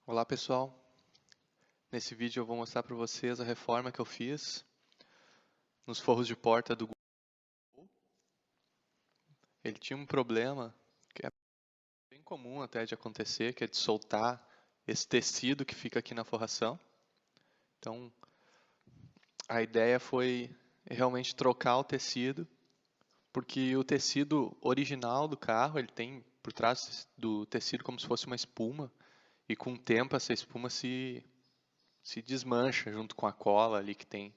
Olá pessoal, nesse vídeo eu vou mostrar para vocês a reforma que eu fiz nos forros de porta do Gol. Ele tinha um problema que é bem comum até de acontecer, que é de soltar esse tecido que fica aqui na forração. Então a ideia foi realmente trocar o tecido, porque o tecido original do carro, ele tem por trás do tecido como se fosse uma espuma, e com o tempo essa espuma se desmancha junto com a cola ali que tem.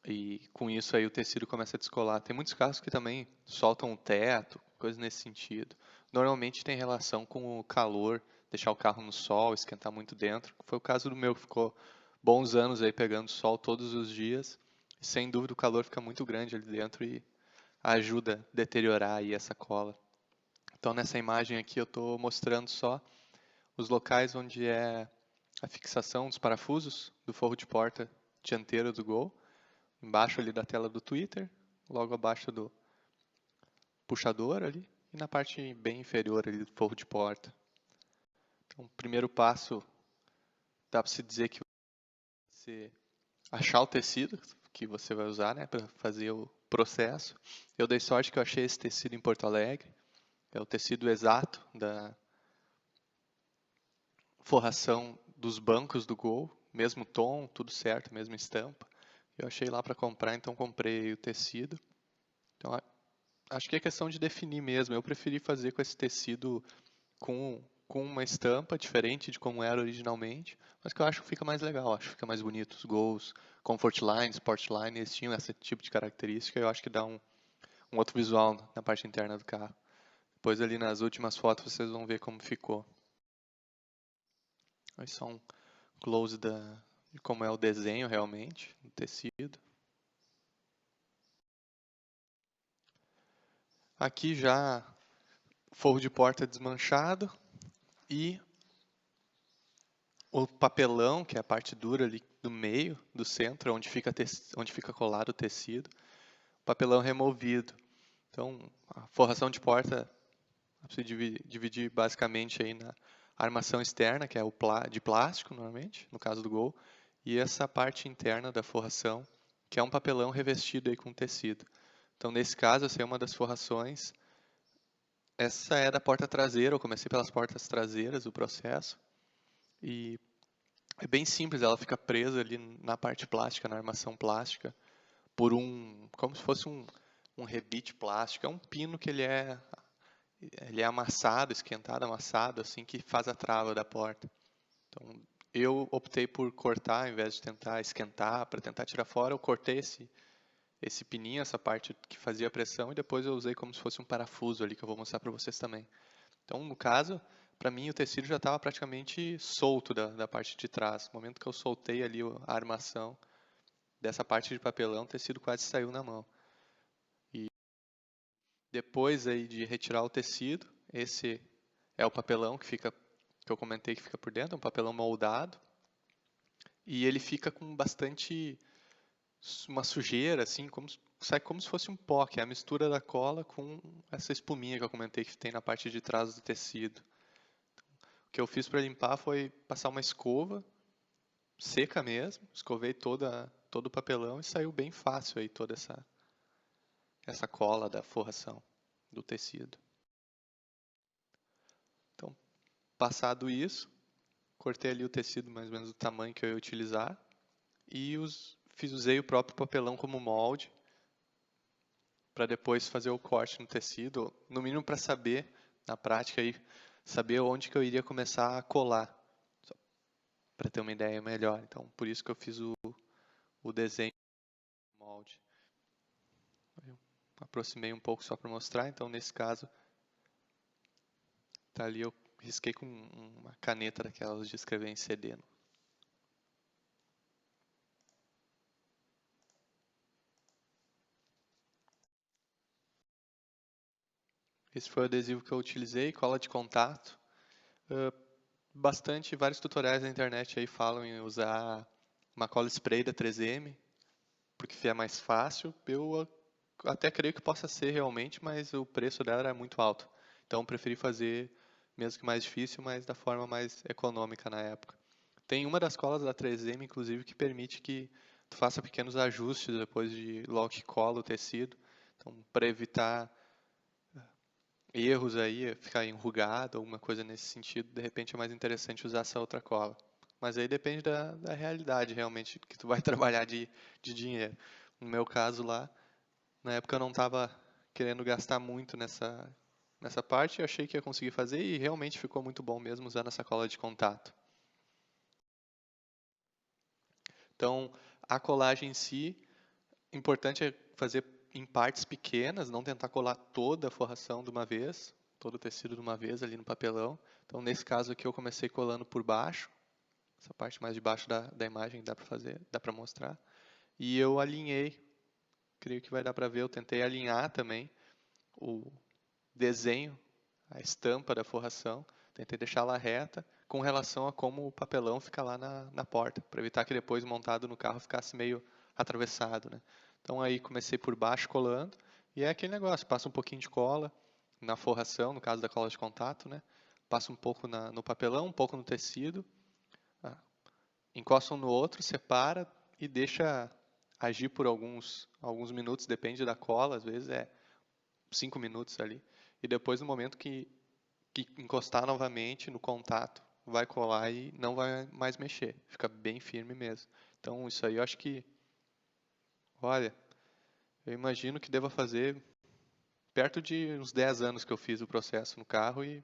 E com isso aí o tecido começa a descolar. Tem muitos carros que também soltam o teto, coisas nesse sentido. Normalmente tem relação com o calor, deixar o carro no sol, esquentar muito dentro. Foi o caso do meu, que ficou bons anos aí pegando sol todos os dias. E, sem dúvida o calor fica muito grande ali dentro e ajuda a deteriorar aí essa cola. Então nessa imagem aqui eu estou mostrando só os locais onde é a fixação dos parafusos do forro de porta dianteiro do Gol. Embaixo ali da tela do Twitter, logo abaixo do puxador ali, e na parte bem inferior ali do forro de porta. Então, o primeiro passo, dá para se dizer que você achar o tecido que você vai usar, né, para fazer o processo. Eu dei sorte que eu achei esse tecido em Porto Alegre, é o tecido exato da forração dos bancos do Gol, mesmo tom, tudo certo, mesma estampa. Eu achei lá para comprar, então comprei o tecido. Então, acho que é questão de definir mesmo. Eu preferi fazer com esse tecido com uma estampa diferente de como era originalmente, mas que eu acho que fica mais legal, acho que fica mais bonito. Os Gols, Comfortline, Sportline, eles tinham esse tipo de característica e eu acho que dá um outro visual na parte interna do carro. Depois ali nas últimas fotos vocês vão ver como ficou. Aí só um close de como é o desenho realmente, do tecido. Aqui já forro de porta desmanchado e o papelão, que é a parte dura ali do meio, do centro, onde fica colado o tecido, papelão removido. Então, a forração de porta se dividir basicamente aí na armação externa, que é de plástico, normalmente, no caso do Gol, e essa parte interna da forração, que é um papelão revestido aí com tecido. Então, nesse caso, essa é uma das forrações. Essa é da porta traseira, eu comecei pelas portas traseiras, o processo, e é bem simples, ela fica presa ali na parte plástica, na armação plástica, por como se fosse um rebite plástico. É um pino que ele é amassado, esquentado, amassado, assim, que faz a trava da porta. Então, eu optei por cortar, ao invés de tentar esquentar, para tentar tirar fora, eu cortei esse pininho, essa parte que fazia pressão, e depois eu usei como se fosse um parafuso ali, que eu vou mostrar para vocês também. Então, no caso, para mim o tecido já estava praticamente solto da parte de trás. No momento que eu soltei ali a armação dessa parte de papelão, o tecido quase saiu na mão. E depois aí de retirar o tecido, esse é o papelão que eu comentei que fica por dentro, é um papelão moldado. E ele fica com bastante uma sujeira, assim, sai como se fosse um pó, que é a mistura da cola com essa espuminha que eu comentei que tem na parte de trás do tecido. O que eu fiz para limpar foi passar uma escova seca mesmo, escovei todo o papelão e saiu bem fácil aí toda essa cola da forração do tecido. Então, passado isso, cortei ali o tecido mais ou menos do tamanho que eu ia utilizar e usei o próprio papelão como molde para depois fazer o corte no tecido, no mínimo para saber, na prática, aí, saber onde que eu iria começar a colar, para ter uma ideia melhor. Então, por isso que eu fiz o desenho do molde. Eu aproximei um pouco só para mostrar, então nesse caso, tá ali eu risquei com uma caneta daquelas de escrever em CD. Esse foi o adesivo que eu utilizei, cola de contato. Vários tutoriais na internet aí falam em usar uma cola spray da 3M, porque é mais fácil. Eu até creio que possa ser realmente, mas o preço dela era muito alto. Então eu preferi fazer mesmo que mais difícil, mas da forma mais econômica na época. Tem uma das colas da 3M, inclusive, que permite que tu faça pequenos ajustes depois de logo que cola o tecido. Então, para evitar erros aí, ficar enrugado, alguma coisa nesse sentido, de repente é mais interessante usar essa outra cola. Mas aí depende da realidade, realmente, que tu vai trabalhar de dinheiro. No meu caso lá, na época eu não estava querendo gastar muito nessa parte, eu achei que ia conseguir fazer e realmente ficou muito bom mesmo usando essa cola de contato. Então, a colagem em si, importante é fazer em partes pequenas, não tentar colar toda a forração de uma vez, todo o tecido de uma vez ali no papelão. Então, nesse caso aqui, eu comecei colando por baixo, essa parte mais de baixo da imagem dá para fazer, dá para mostrar. E eu alinhei, creio que vai dar para ver, eu tentei alinhar também o desenho, a estampa da forração, tentei deixá-la reta com relação a como o papelão fica lá na porta, para evitar que depois montado no carro ficasse meio atravessado, né? Então aí comecei por baixo colando, e é aquele negócio, passa um pouquinho de cola na forração, no caso da cola de contato, né? Passa um pouco no papelão, um pouco no tecido, encosta um no outro, separa e deixa agir por alguns minutos, depende da cola, às vezes é 5 minutos ali. E depois, no momento que encostar novamente no contato, vai colar e não vai mais mexer. Fica bem firme mesmo. Então, isso aí eu acho que, olha, eu imagino que deva fazer perto de uns 10 anos que eu fiz o processo no carro e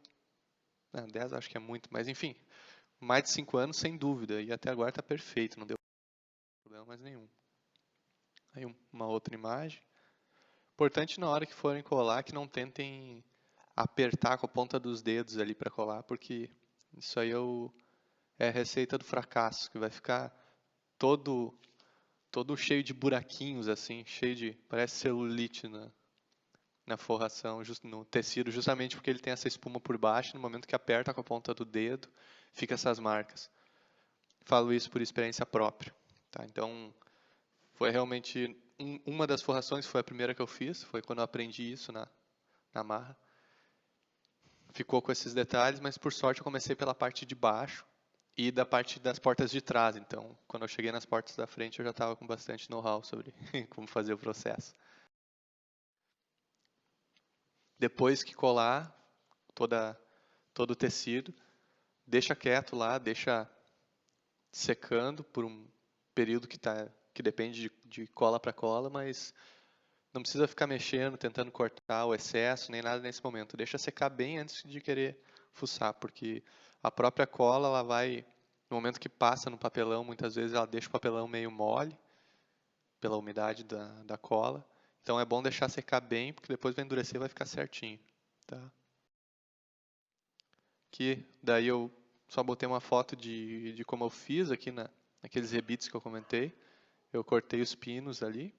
10 acho que é muito, mas enfim, mais de 5 anos sem dúvida e até agora está perfeito, não deu problema mais nenhum. Aí uma outra imagem. Importante na hora que forem colar que não tentem apertar com a ponta dos dedos ali para colar, porque isso aí é a receita do fracasso, que vai ficar todo cheio de buraquinhos assim, cheio de, parece celulite na forração, no tecido, justamente porque ele tem essa espuma por baixo, no momento que aperta com a ponta do dedo, fica essas marcas. Falo isso por experiência própria, tá? Então, foi realmente uma das forrações, foi a primeira que eu fiz, foi quando eu aprendi isso na marra. Ficou com esses detalhes, mas por sorte eu comecei pela parte de baixo e da parte das portas de trás. Então, quando eu cheguei nas portas da frente, eu já estava com bastante know-how sobre como fazer o processo. Depois que colar todo o tecido, deixa quieto lá, deixa secando por um período que depende de cola para cola, mas não precisa ficar mexendo, tentando cortar o excesso, nem nada nesse momento. Deixa secar bem antes de querer fuçar, porque a própria cola, ela vai, no momento que passa no papelão, muitas vezes ela deixa o papelão meio mole, pela umidade da cola. Então é bom deixar secar bem, porque depois vai endurecer e vai ficar certinho. Tá? Aqui, daí eu só botei uma foto de como eu fiz aqui naqueles rebites que eu comentei. Eu cortei os pinos ali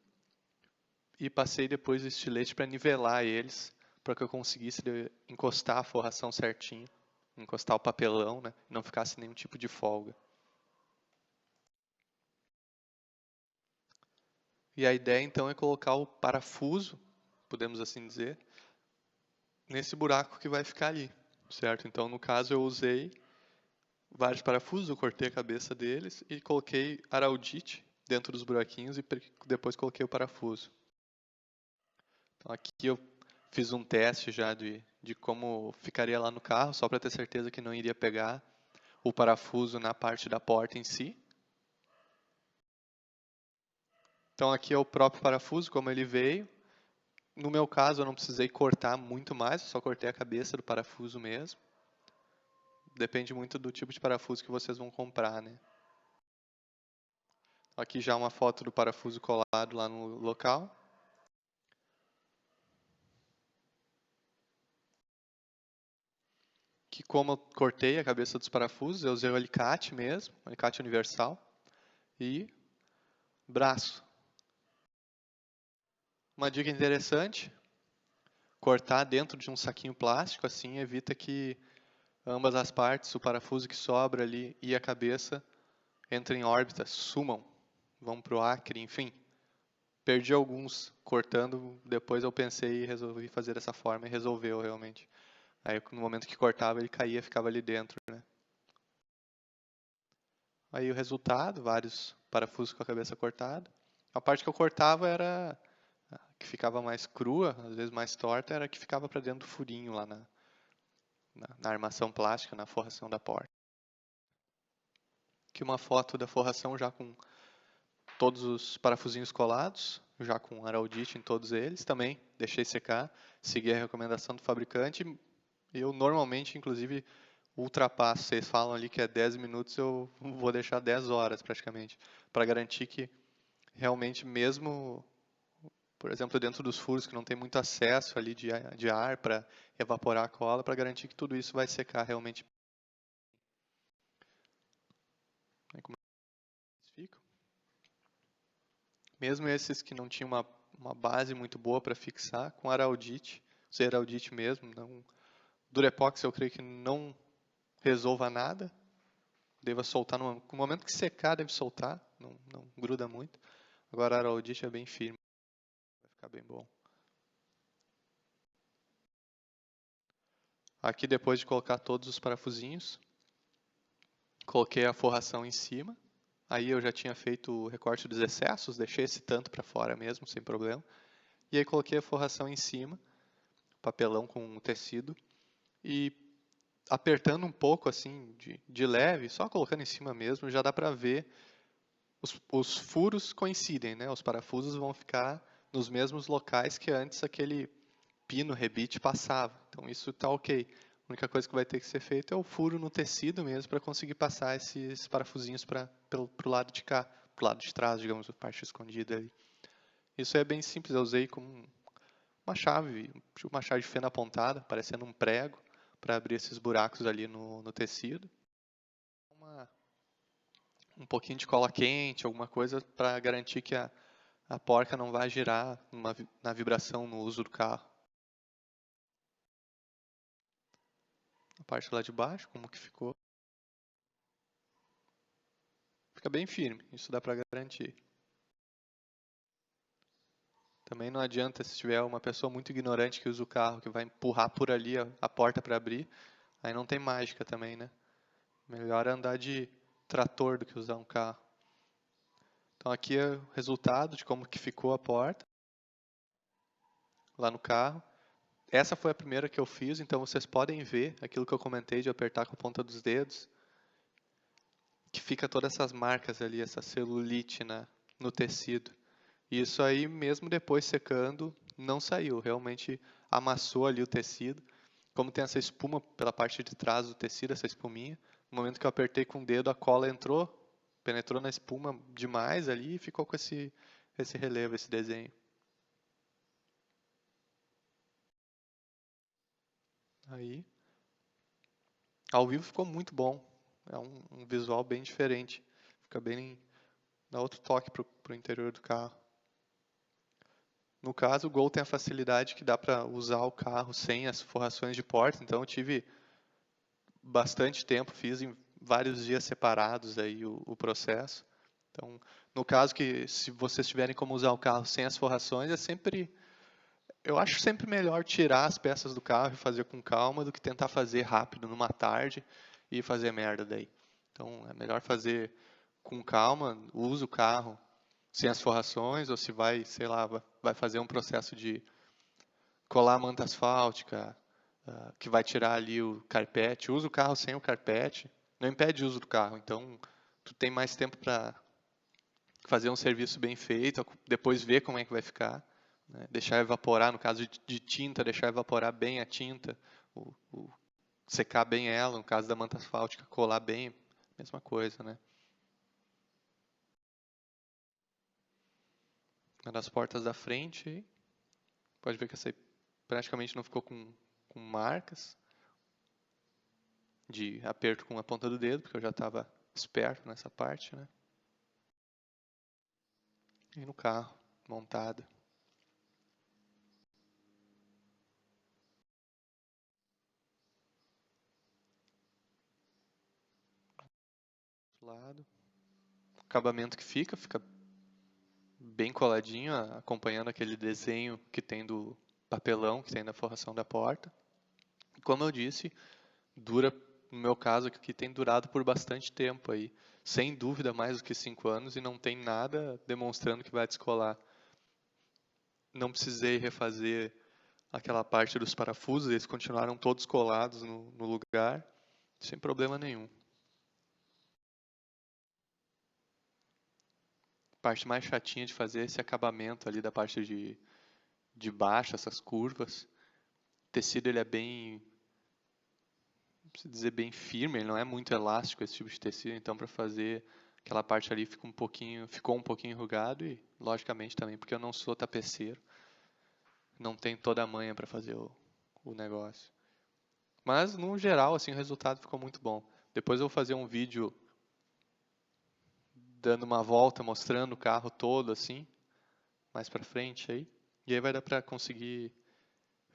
e passei depois o estilete para nivelar eles, para que eu conseguisse encostar a forração certinho, encostar o papelão, né? Não ficasse nenhum tipo de folga. E a ideia então é colocar o parafuso, podemos assim dizer, nesse buraco que vai ficar ali, certo? Então, no caso, eu usei vários parafusos, eu cortei a cabeça deles e coloquei araldite dentro dos buraquinhos e depois coloquei o parafuso. Então, aqui eu fiz um teste já de como ficaria lá no carro, só para ter certeza que não iria pegar o parafuso na parte da porta em si. Então, aqui é o próprio parafuso, como ele veio. No meu caso, eu não precisei cortar muito mais, só cortei a cabeça do parafuso mesmo. Depende muito do tipo de parafuso que vocês vão comprar, né? Aqui já uma foto do parafuso colado lá no local. Que como eu cortei a cabeça dos parafusos, eu usei o alicate mesmo, o alicate universal. E braço. Uma dica interessante, cortar dentro de um saquinho plástico, assim evita que ambas as partes, o parafuso que sobra ali e a cabeça, entrem em órbita, sumam, vão para o acre, enfim. Perdi alguns cortando, depois eu pensei e resolvi fazer dessa forma e resolveu realmente. Aí no momento que cortava ele caía, ficava ali dentro, né? Aí o resultado, vários parafusos com a cabeça cortada. A parte que eu cortava era a que ficava mais crua, às vezes mais torta, era a que ficava para dentro do furinho lá na armação plástica, na forração da porta. Aqui uma foto da forração já com todos os parafusinhos colados, já com araldite em todos eles. Também deixei secar, segui a recomendação do fabricante. Eu normalmente, inclusive, ultrapasso. Vocês falam ali que é 10 minutos, eu vou deixar 10 horas praticamente, para garantir que realmente mesmo, por exemplo, dentro dos furos que não tem muito acesso ali de ar para evaporar a cola, para garantir que tudo isso vai secar realmente. Aí, como eles ficam? Mesmo esses que não tinham uma base muito boa para fixar, com araldite, usei araldite mesmo, não, Durepox eu creio que não resolva nada, deva soltar no momento que secar, deve soltar, não gruda muito. Agora a araldite é bem firme, vai ficar bem bom. Aqui depois de colocar todos os parafusinhos, coloquei a forração em cima. Aí eu já tinha feito o recorte dos excessos, deixei esse tanto para fora mesmo, sem problema. E aí coloquei a forração em cima, papelão com o tecido, e apertando um pouco assim, de leve, só colocando em cima mesmo, já dá para ver os furos coincidem, né? Os parafusos vão ficar nos mesmos locais que antes aquele pino rebite passava. Então isso está ok. A única coisa que vai ter que ser feito é o furo no tecido mesmo para conseguir passar esses parafusinhos para o lado de cá, para o lado de trás, digamos, a parte escondida ali. Isso é bem simples, eu usei como uma chave de fenda apontada, parecendo um prego, para abrir esses buracos ali no tecido. Um pouquinho de cola quente, alguma coisa para garantir que a porca não vai girar na vibração no uso do carro. A parte lá de baixo, como que ficou? Fica bem firme, isso dá para garantir. Também não adianta se tiver uma pessoa muito ignorante que usa o carro, que vai empurrar por ali a porta para abrir, aí não tem mágica também, né? Melhor andar de trator do que usar um carro. Então aqui é o resultado de como que ficou a porta lá no carro. Essa foi a primeira que eu fiz, então vocês podem ver aquilo que eu comentei de apertar com a ponta dos dedos, que fica todas essas marcas ali, essa celulite no tecido. E isso aí, mesmo depois secando, não saiu, realmente amassou ali o tecido. Como tem essa espuma pela parte de trás do tecido, essa espuminha, no momento que eu apertei com o dedo, a cola entrou, penetrou na espuma demais ali e ficou com esse relevo, esse desenho. Aí, ao vivo ficou muito bom. É um visual bem diferente. Fica bem, dá outro toque pro interior do carro. No caso, o Gol tem a facilidade que dá para usar o carro sem as forrações de porta, então eu tive bastante tempo, fiz em vários dias separados aí o processo. Então, no caso que se vocês tiverem como usar o carro sem as forrações, eu acho sempre melhor tirar as peças do carro e fazer com calma do que tentar fazer rápido numa tarde e fazer merda daí. Então, é melhor fazer com calma, usa o carro sem as forrações, ou se vai, sei lá, vai fazer um processo de colar a manta asfáltica, que vai tirar ali o carpete, usa o carro sem o carpete, não impede o uso do carro, então tu tem mais tempo para fazer um serviço bem feito, depois ver como é que vai ficar, né? Deixar evaporar, no caso de tinta, deixar evaporar bem a tinta, secar bem ela, no caso da manta asfáltica, colar bem, mesma coisa, né? Uma das portas da frente, pode ver que essa aí praticamente não ficou com marcas de aperto com a ponta do dedo, porque eu já estava esperto nessa parte, né? E no carro, montada. Do lado. O acabamento que fica bem coladinho, acompanhando aquele desenho que tem do papelão, que tem na forração da porta. Como eu disse, dura, no meu caso aqui, tem durado por bastante tempo aí. Sem dúvida mais do que 5 anos e não tem nada demonstrando que vai descolar. Não precisei refazer aquela parte dos parafusos, eles continuaram todos colados no lugar, sem problema nenhum. A parte mais chatinha de fazer é esse acabamento ali da parte de baixo, essas curvas. O tecido ele é bem, não preciso dizer bem firme, ele não é muito elástico esse tipo de tecido, então para fazer aquela parte ali ficou um pouquinho enrugado e logicamente também porque eu não sou tapeceiro, não tenho toda a manha para fazer o negócio. Mas no geral assim o resultado ficou muito bom. Depois eu vou fazer um vídeo dando uma volta mostrando o carro todo assim, mais para frente aí. E aí vai dar para conseguir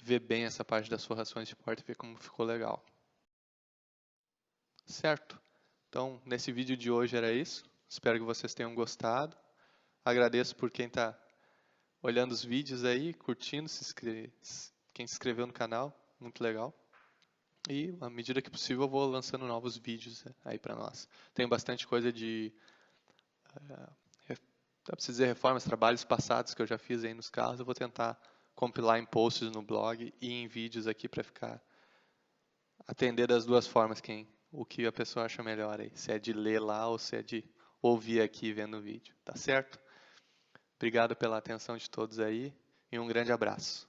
ver bem essa parte das forrações de porta e ver como ficou legal. Certo? Então, nesse vídeo de hoje era isso. Espero que vocês tenham gostado. Agradeço por quem está olhando os vídeos aí, curtindo, quem se inscreveu no canal, muito legal. E, à medida que possível, eu vou lançando novos vídeos aí para nós. Tem bastante coisa de, dá para dizer, reformas, trabalhos passados que eu já fiz aí nos carros. Eu vou tentar compilar em posts no blog e em vídeos aqui para ficar atender das duas formas o que a pessoa acha melhor aí, se é de ler lá ou se é de ouvir aqui vendo o vídeo, tá certo? Obrigado pela atenção de todos aí e um grande abraço.